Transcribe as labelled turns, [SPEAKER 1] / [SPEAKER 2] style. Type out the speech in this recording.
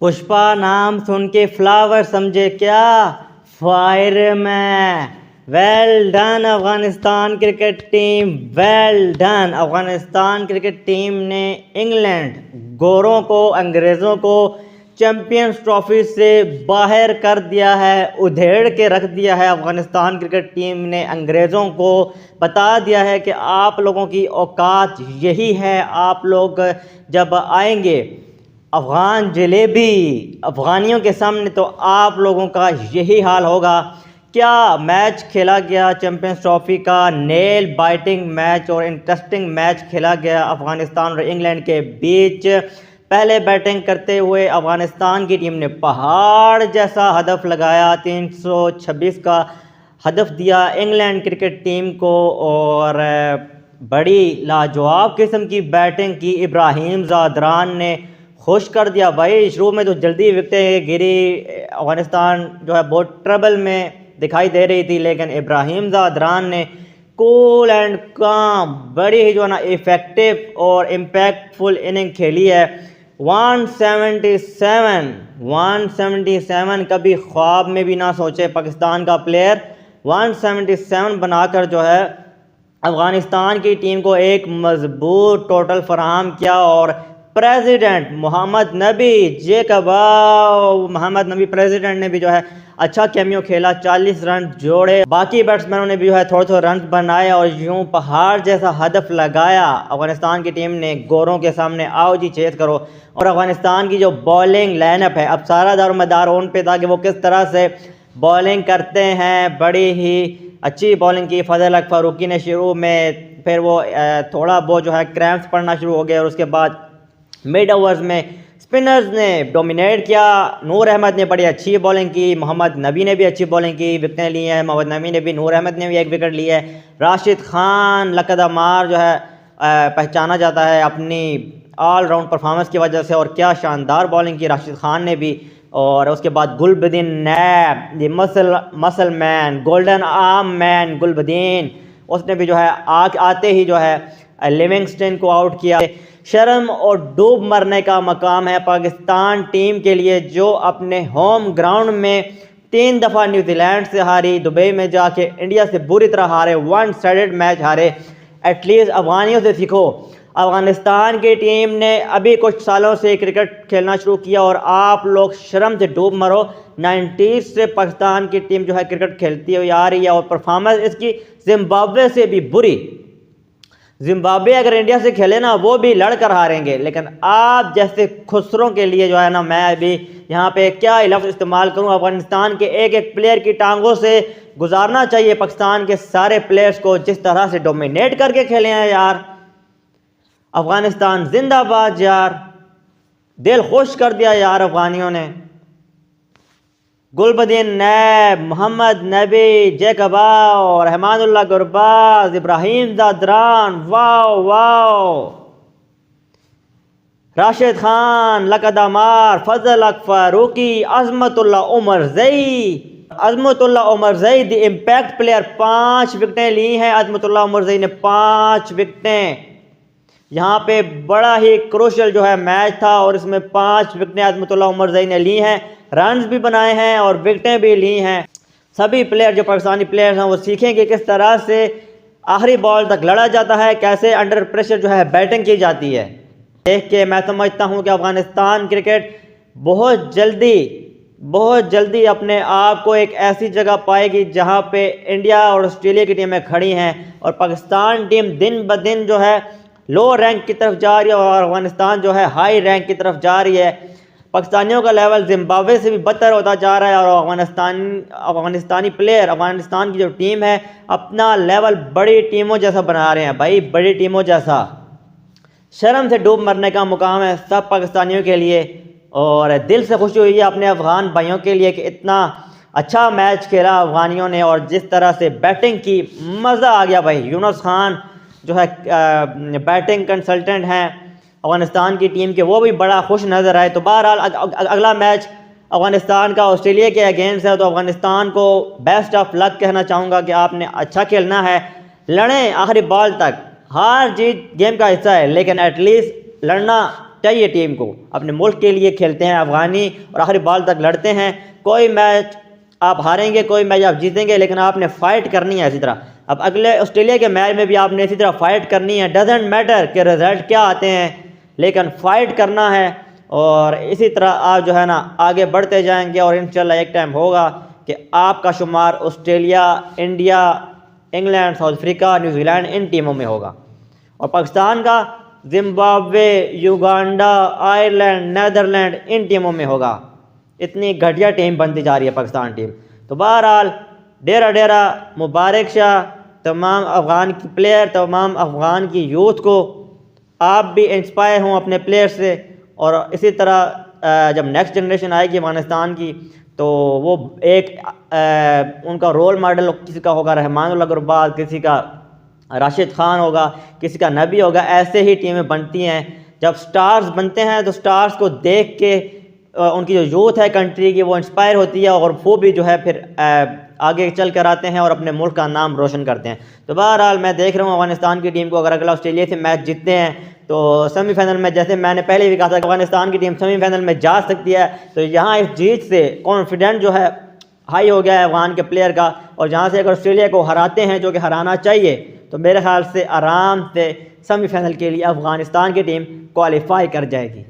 [SPEAKER 1] पुष्पा नाम सुन के फ्लावर समझे क्या, फायर में। Well done Afghanistan cricket team, well done. Afghanistan cricket team ने इंग्लैंड गोरों को, अंग्रेज़ों को चैम्पियंस ट्रॉफी से बाहर कर दिया है, उधेड़ के रख दिया है। अफगानिस्तान क्रिकेट टीम ने अंग्रेज़ों को बता दिया है कि आप लोगों की औकात यही है, आप लोग जब आएंगे अफ़गान जलेबी अफ़गानियों के सामने तो आप लोगों का यही हाल होगा। क्या मैच खेला गया चैम्पियंस ट्रॉफी का, नेल बाइटिंग मैच और इंटरेस्टिंग मैच खेला गया अफ़गानिस्तान और इंग्लैंड के बीच। पहले बैटिंग करते हुए अफ़गानिस्तान की टीम ने पहाड़ जैसा हदफ लगाया, 326 का हदफ दिया इंग्लैंड क्रिकेट टीम को और बड़ी लाजवाब किस्म की बैटिंग की इब्राहिम ज़ादरान ने, खुश कर दिया भाई। शुरू में तो जल्दी विकेटें गिरी, अफ़गानिस्तान जो है बहुत ट्रबल में दिखाई दे रही थी, लेकिन इब्राहिम ज़ादरान ने कूल एंड काम बड़ी ही जो है ना इफ़ेक्टिव और इम्पैक्टफुल इनिंग खेली है। 177 कभी ख्वाब में भी ना सोचे पाकिस्तान का प्लेयर 177 बनाकर जो है अफ़गानिस्तान की टीम को एक मजबूत टोटल फराहम किया। और प्रेसिडेंट मोहम्मद नबी प्रेसिडेंट ने भी जो है अच्छा कैमियो खेला, 40 रन जोड़े। बाकी बैट्समैनों ने भी जो है थोड़े रन बनाए और यूं पहाड़ जैसा हदफ लगाया अफगानिस्तान की टीम ने गोरों के सामने, आओ जी चेस करो। और अफगानिस्तान की जो बॉलिंग लाइनअप है, अब सारा दारोमदार उन पे था कि वो किस तरह से बॉलिंग करते हैं। बड़ी ही अच्छी बॉलिंग की फजल हक फारूकी ने शुरू में, फिर वो थोड़ा बहुत जो है क्रैम्प्स पड़ना शुरू हो गया और उसके बाद मिड ओवर्स में स्पिनर्स ने डोमिनेट किया। नूर अहमद ने बड़ी अच्छी बॉलिंग की, मोहम्मद नबी ने भी अच्छी बॉलिंग की, विकेटें ली हैं मोहम्मद नबी ने भी, नूर अहमद ने भी एक विकेट ली है। राशिद खान लकदमार जो है पहचाना जाता है अपनी ऑलराउंड परफॉर्मेंस की वजह से, और क्या शानदार बॉलिंग की राशिद खान ने भी। और उसके बाद गुलबदीन नैब, ये muscle man, golden arm man Gulbadin, उसने भी जो है आते ही जो है लिविंगस्टन को आउट किया। शर्म और डूब मरने का मकाम है पाकिस्तान टीम के लिए, जो अपने होम ग्राउंड में 3 दफ़ा न्यूजीलैंड से हारी, दुबई में जाके इंडिया से बुरी तरह हारे, 1 साइडेड मैच हारे। एटलीस्ट अफगानियों से सीखो। अफगानिस्तान की टीम ने अभी कुछ सालों से क्रिकेट खेलना शुरू किया और आप लोग शर्म से डूब मरो। 90s से पाकिस्तान की टीम जो है क्रिकेट खेलती हुई आ रही है और परफॉर्मेंस इसकी जिम्बाब्वे से भी बुरी। जिम्बाब्वे अगर इंडिया से खेले ना, वो भी लड़कर हारेंगे। लेकिन आप जैसे खुसरों के लिए जो है ना, मैं अभी यहाँ पे क्या लफ्ज़ इस्तेमाल करूँ, अफगानिस्तान के एक एक प्लेयर की टांगों से गुजारना चाहिए पाकिस्तान के सारे प्लेयर्स को, जिस तरह से डोमिनेट करके खेले हैं यार। अफगानिस्तान जिंदाबाद यार, दिल खुश कर दिया यार अफगानियों ने। गुलबदीन नैब, मोहम्मद नबी, जैकबाव, रहमानुल्लाह गुरबाज, इब्राहिम ज़ादरान, वाओ वाओ, राशिद खान लकदमार, Fazal Haq Farooqi, Azmatullah Omarzai the impact player, 5 विकेटें ली हैं अजमतुल्लाह उमर ज़ई ने, 5 विकेटें। यहाँ पे बड़ा ही क्रूशल जो है मैच था और इसमें 5 विकेटें अजमतुल्लाह उमर ज़ई ने ली हैं, रन्स भी बनाए हैं और विकेटें भी ली हैं। सभी प्लेयर जो पाकिस्तानी प्लेयर्स हैं वो सीखेंगे किस तरह से आखिरी बॉल तक लड़ा जाता है, कैसे अंडर प्रेशर जो है बैटिंग की जाती है। देख के मैं समझता हूँ कि अफगानिस्तान क्रिकेट बहुत जल्दी अपने आप को एक ऐसी जगह पाएगी जहाँ पे इंडिया और ऑस्ट्रेलिया की टीमें खड़ी हैं और पाकिस्तान टीम दिन ब दिन जो है लो रैंक की तरफ जा रही है और अफगानिस्तान जो है हाई रैंक की तरफ जा रही है। पाकिस्तानियों का लेवल जिम्बाब्वे से भी बदतर होता जा रहा है और अफगानिस्तानी प्लेयर, अफगानिस्तान की जो टीम है, अपना लेवल बड़ी टीमों जैसा बना रहे हैं भाई, बड़ी टीमों जैसा। शर्म से डूब मरने का मुकाम है सब पाकिस्तानियों के लिए और दिल से खुशी हुई है अपने अफगान भाइयों के लिए कि इतना अच्छा मैच खेला अफगानियों ने और जिस तरह से बैटिंग की, मज़ा आ गया भाई। यूनुस खान जो है बैटिंग कंसल्टेंट हैं अफगानिस्तान की टीम के, वो भी बड़ा खुश नज़र आए। तो बहरहाल अगला मैच अफगानिस्तान का ऑस्ट्रेलिया के अगेंस्ट है, तो अफगानिस्तान को बेस्ट ऑफ लक कहना चाहूँगा कि आपने अच्छा खेलना है, लड़ें आखिरी बॉल तक। हार जीत गेम का हिस्सा है, लेकिन एटलीस्ट लड़ना चाहिए टीम को, अपने मुल्क के लिए खेलते हैं अफ़गानी और आखिरी बॉल तक लड़ते हैं। कोई मैच आप हारेंगे, कोई मैच आप जीतेंगे, लेकिन आपने फ़ाइट करनी है इसी तरह। अब अगले ऑस्ट्रेलिया के मैच में भी आपने इसी तरह फ़ाइट करनी है। डजेंट मैटर कि रिज़ल्ट क्या आते हैं, लेकिन फ़ाइट करना है। और इसी तरह आप जो है ना आगे बढ़ते जाएंगे और इंशाल्लाह एक टाइम होगा कि आपका शुमार Australia, India, England, South Africa, New Zealand इन टीमों में होगा। और पाकिस्तान का जिम्बाब्वे, युगांडा, आयरलैंड, नीदरलैंड इन टीमों में होगा। इतनी घटिया टीम बनती जा रही है पाकिस्तान टीम। तो बहरहाल डेरा डेरा मुबारक शाह तमाम अफ़गान की प्लेयर, तमाम अफ़गान की यूथ को। आप भी इंस्पायर हों अपने प्लेयर से, और इसी तरह जब नेक्स्ट जनरेशन आएगी अफ़गानिस्तान की तो वो एक उनका रोल मॉडल किसी का होगा रहमानुल अग्रवाल, किसी का राशिद खान होगा, किसी का नबी होगा। ऐसे ही टीमें बनती हैं। जब स्टार्स बनते हैं तो स्टार्स को देख के उनकी जो यूथ है कंट्री की वो इंस्पायर होती है, और वो भी जो है फिर आगे चल कर आते हैं और अपने मुल्क का नाम रोशन करते हैं। तो बहरहाल मैं देख रहा हूँ अफ़गानिस्तान की टीम को, अगर अगला ऑस्ट्रेलिया से मैच जीतते हैं तो सेमीफाइनल में, जैसे मैंने पहले भी कहा था, अफ़गानिस्तान की टीम सेमीफाइनल में जा सकती है। तो यहाँ इस जीत से कॉन्फिडेंट जो है हाई हो गया है अफ़गान के प्लेयर का, और जहाँ से अगर ऑस्ट्रेलिया को हराते हैं, जो कि हराना चाहिए, तो मेरे ख्याल से आराम से सेमीफाइनल के लिए अफ़गानिस्तान की टीम क्वालिफाई कर जाएगी।